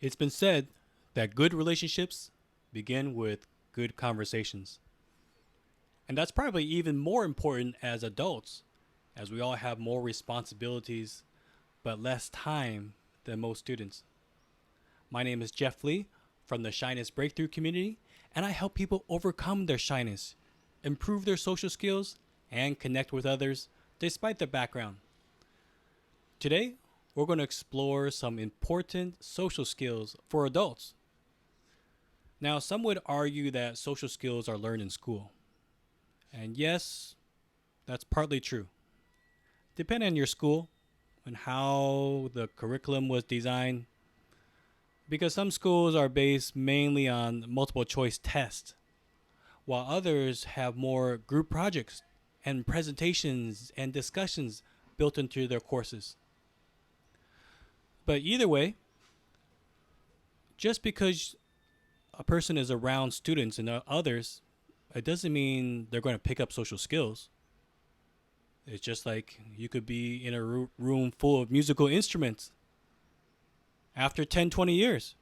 It's been said that good relationships begin with good conversations. And that's probably even more important as adults, as we all have more responsibilities but less time than most students. My name is Jeff Lee from the Shyness Breakthrough community, and I help people overcome their shyness, improve their social skills, and connect with others despite their background. Today, we're going to explore some important social skills for adults. Now, some would argue that social skills are learned in school. And yes, that's partly true. Depending on your school and how the curriculum was designed, because some schools are based mainly on multiple choice tests, while others have more group projects and presentations and discussions built into their courses. But either way, just because a person is around students and others, it doesn't mean they're going to pick up social skills. It's just like you could be in a room full of musical instruments after 10, 20 years.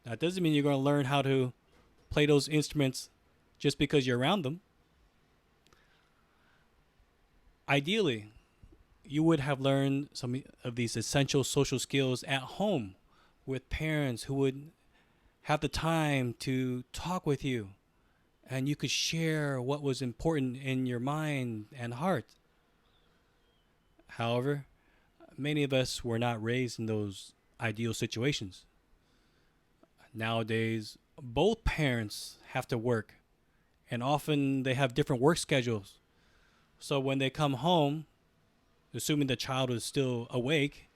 That doesn't mean you're going to learn how to play those instruments just because you're around them. Ideally, you would have learned some of these essential social skills at home with parents who would have the time to talk with you and you could share what was important in your mind and heart. However, many of us were not raised in those ideal situations. Nowadays, both parents have to work, and often they have different work schedules. So when they come home, assuming the child is still awake,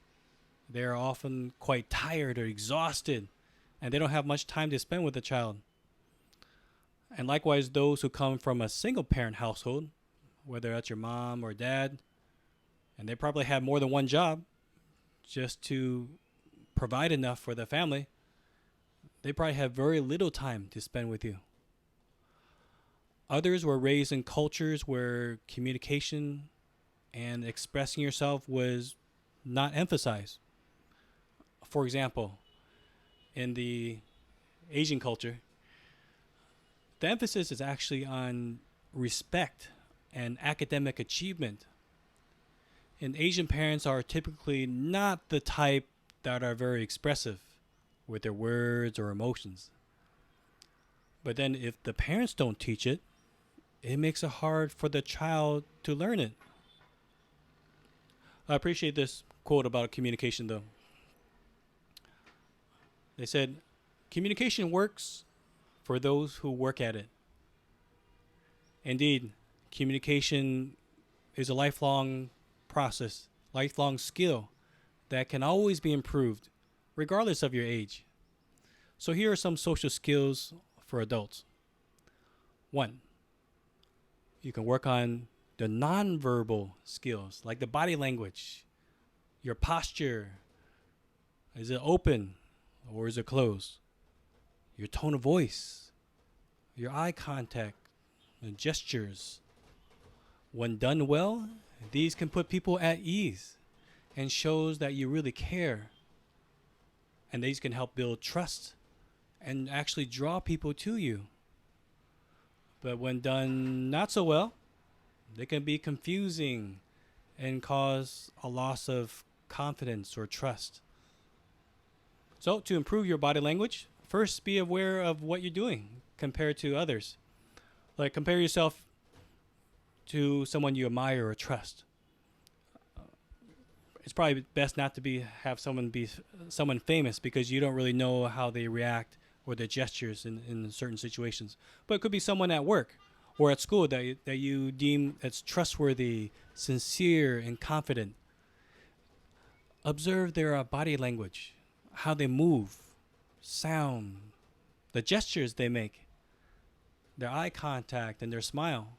they are often quite tired or exhausted, and they don't have much time to spend with the child. And likewise, those who come from a single parent household, whether that's your mom or dad, and they probably have more than one job just to provide enough for the family, they probably have very little time to spend with you. Others were raised in cultures where communication and expressing yourself was not emphasized. For example, in the Asian culture, the emphasis is actually on respect and academic achievement. And Asian parents are typically not the type that are very expressive with their words or emotions. But then if the parents don't teach it, it makes it hard for the child to learn it. I appreciate this quote about communication, though. They said, communication works for those who work at it. Indeed, communication is a lifelong process, lifelong skill that can always be improved, regardless of your age. So here are some social skills for adults. 1, you can work on the nonverbal skills, like the body language, your posture. Is it open or is it closed? Your tone of voice, your eye contact, and gestures. When done well, these can put people at ease and shows that you really care. And these can help build trust and actually draw people to you. But when done not so well, they can be confusing and cause a loss of confidence or trust. So to improve your body language, first be aware of what you're doing compared to others. Like compare yourself to someone you admire or trust. It's probably best not to have someone be someone famous because you don't really know how they react or their gestures in certain situations. But it could be someone at work or at school that you deem as trustworthy, sincere, and confident. Observe their body language, how they move, sound, the gestures they make, their eye contact, and their smile.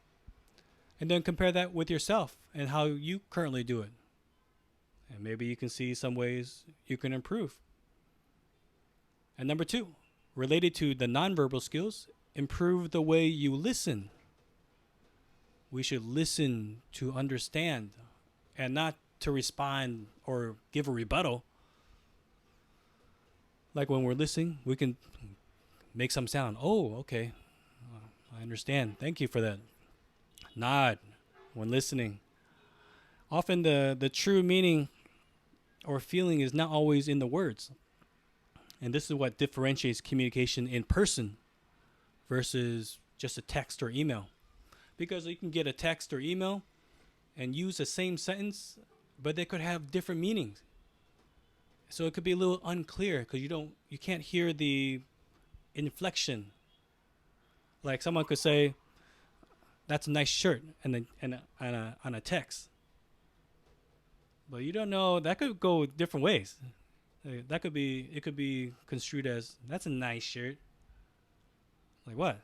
And then compare that with yourself and how you currently do it. And maybe you can see some ways you can improve. And number 2, related to the nonverbal skills, improve the way you listen. We should listen to understand and not to respond or give a rebuttal. Like when we're listening, we can make some sound. Oh, okay. I understand. Thank you for that. Nod when listening. Often the true meaning or feeling is not always in the words. And this is what differentiates communication in person versus just a text or email. Because you can get a text or email and use the same sentence, but they could have different meanings. So it could be a little unclear because you can't hear the inflection. Like someone could say, "That's a nice shirt," on a text, but you don't know, that could go different ways. It could be construed as, "That's a nice shirt." Like what?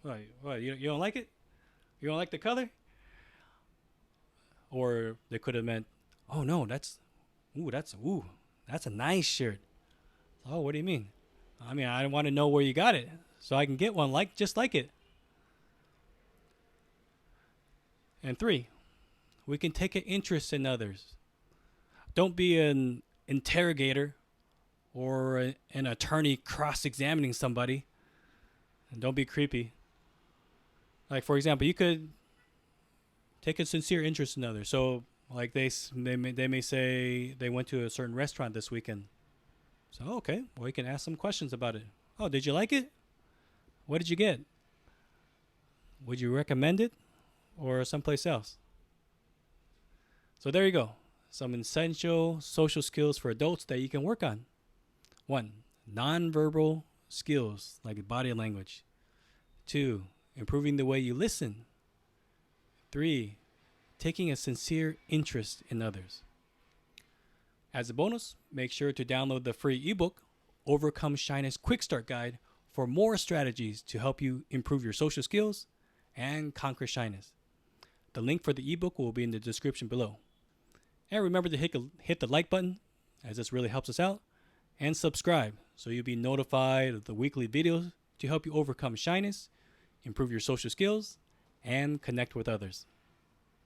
What? You don't like it? You don't like the color? Or they could have meant, "Oh no, that's a nice shirt." Oh, what do you mean? I mean, I want to know where you got it so I can get one just like it. And 3, we can take an interest in others. Don't be an interrogator or an attorney cross-examining somebody. And don't be creepy. Like, for example, you could take a sincere interest in others. So, like they may say they went to a certain restaurant this weekend. So, okay, well, you can ask some questions about it. Oh, did you like it? What did you get? Would you recommend it or someplace else? So there you go. Some essential social skills for adults that you can work on. 1, nonverbal skills like body language. 2, improving the way you listen. 3, taking a sincere interest in others. As a bonus, make sure to download the free ebook, Overcome Shyness Quick Start Guide, for more strategies to help you improve your social skills and conquer shyness. The link for the ebook will be in the description below. And remember to hit the like button, as this really helps us out, and subscribe so you'll be notified of the weekly videos to help you overcome shyness, improve your social skills, and connect with others.